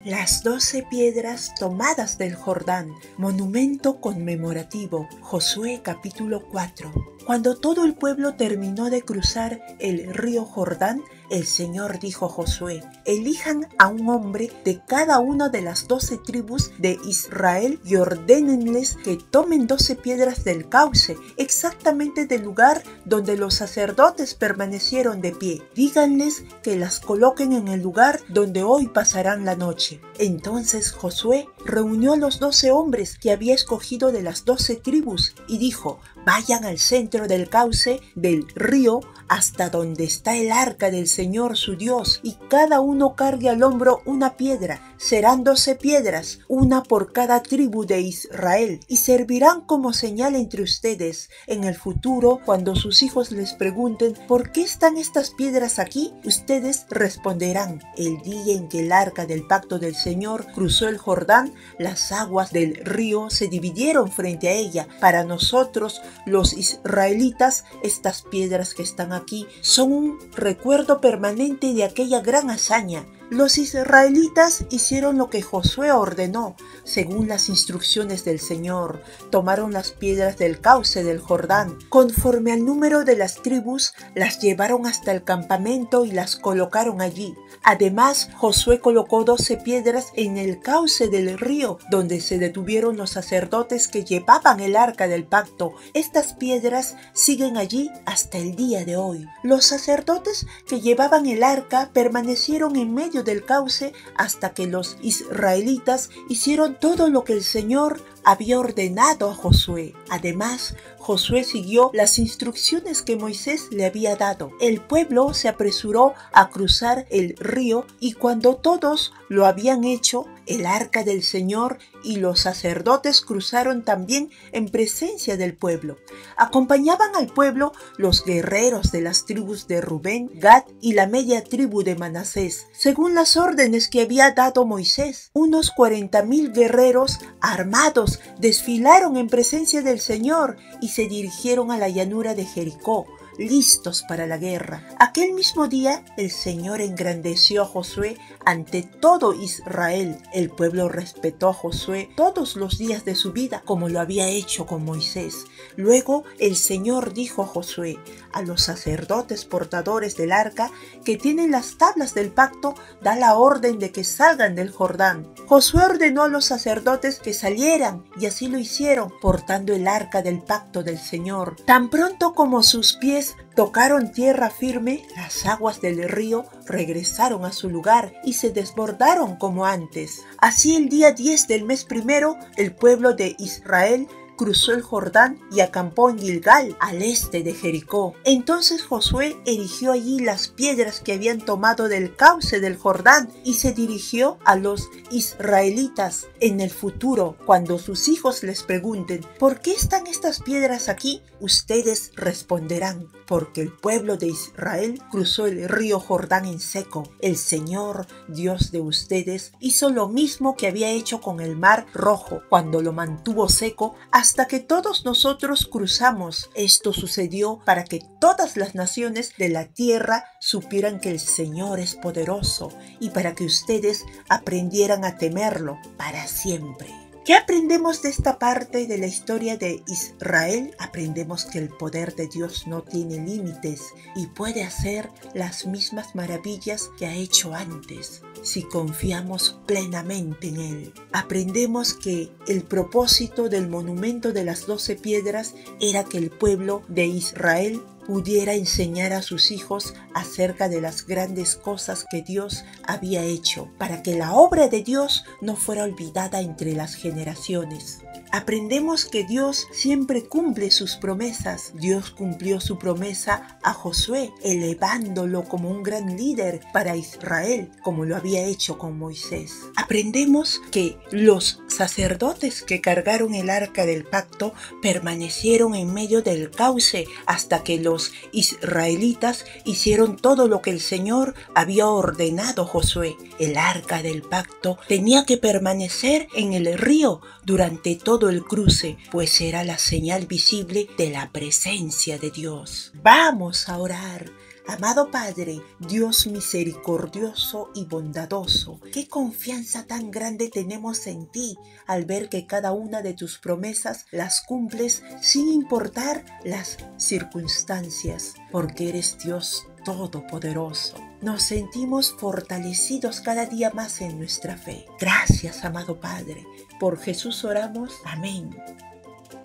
Las 12 piedras tomadas del Jordán, monumento conmemorativo, Josué capítulo 4. Cuando todo el pueblo terminó de cruzar el río Jordán, el Señor dijo a Josué: elijan a un hombre de cada una de las 12 tribus de Israel y ordénenles que tomen 12 piedras del cauce, exactamente del lugar donde los sacerdotes permanecieron de pie. Díganles que las coloquen en el lugar donde hoy pasarán la noche. Entonces Josué reunió a los 12 hombres que había escogido de las 12 tribus y dijo: vayan al centro del cauce del río hasta donde está el arca del Señor su Dios, y cada uno cargue al hombro una piedra. Serán 12 piedras, una por cada tribu de Israel, y servirán como señal entre ustedes. En el futuro, cuando sus hijos les pregunten ¿por qué están estas piedras aquí?, ustedes responderán: el día en que el arca del pacto del Señor cruzó el Jordán, las aguas del río se dividieron frente a ella. Para nosotros, los israelitas, estas piedras que están aquí son un recuerdo permanente de aquella gran hazaña. Los israelitas hicieron lo que Josué ordenó, según las instrucciones del Señor. Tomaron las piedras del cauce del Jordán. Conforme al número de las tribus, las llevaron hasta el campamento y las colocaron allí. Además, Josué colocó 12 piedras en el cauce del río, donde se detuvieron los sacerdotes que llevaban el arca del pacto. Estas piedras siguen allí hasta el día de hoy. Los sacerdotes que llevaban el arca permanecieron en medio del cauce hasta que los israelitas hicieron todo lo que el Señor había ordenado a Josué. Además, Josué siguió las instrucciones que Moisés le había dado. El pueblo se apresuró a cruzar el río y cuando todos lo habían hecho, el arca del Señor y los sacerdotes cruzaron también en presencia del pueblo. Acompañaban al pueblo los guerreros de las tribus de Rubén, Gad y la media tribu de Manasés, según las órdenes que había dado Moisés. Unos 40,000 guerreros armados desfilaron en presencia del Señor y se dirigieron a la llanura de Jericó, listos para la guerra. Aquel mismo día el Señor engrandeció a Josué ante todo Israel. El pueblo respetó a Josué todos los días de su vida, como lo había hecho con Moisés. Luego el Señor dijo a Josué: a los sacerdotes portadores del arca que tienen las tablas del pacto, da la orden de que salgan del Jordán. Josué ordenó a los sacerdotes que salieran, y así lo hicieron, portando el arca del pacto del Señor. Tan pronto como sus pies tocaron tierra firme, las aguas del río regresaron a su lugar y se desbordaron como antes. Así, el día 10 del mes primero, el pueblo de Israel cruzó el Jordán y acampó en Gilgal, al este de Jericó. Entonces Josué erigió allí las piedras que habían tomado del cauce del Jordán y se dirigió a los israelitas. En el futuro, cuando sus hijos les pregunten ¿por qué están estas piedras aquí?, ustedes responderán: porque el pueblo de Israel cruzó el río Jordán en seco. El Señor, Dios de ustedes, hizo lo mismo que había hecho con el Mar Rojo, cuando lo mantuvo seco hasta que todos nosotros cruzamos. Esto sucedió para que todas las naciones de la tierra supieran que el Señor es poderoso y para que ustedes aprendieran a temerlo para siempre. ¿Qué aprendemos de esta parte de la historia de Israel? Aprendemos que el poder de Dios no tiene límites y puede hacer las mismas maravillas que ha hecho antes, si confiamos plenamente en Él. Aprendemos que el propósito del monumento de las 12 piedras era que el pueblo de Israel pudiera enseñar a sus hijos acerca de las grandes cosas que Dios había hecho, para que la obra de Dios no fuera olvidada entre las generaciones. Aprendemos que Dios siempre cumple sus promesas. Dios cumplió su promesa a Josué, elevándolo como un gran líder para Israel, como lo había hecho con Moisés. Aprendemos que los sacerdotes que cargaron el arca del pacto permanecieron en medio del cauce hasta que los israelitas hicieron todo lo que el Señor había ordenado a Josué. El arca del pacto tenía que permanecer en el río durante todo el cruce, pues era la señal visible de la presencia de Dios. Vamos a orar. Amado Padre, Dios misericordioso y bondadoso, qué confianza tan grande tenemos en ti al ver que cada una de tus promesas las cumples sin importar las circunstancias, porque eres Dios todopoderoso. Nos sentimos fortalecidos cada día más en nuestra fe. Gracias, amado Padre. Por Jesús oramos. Amén.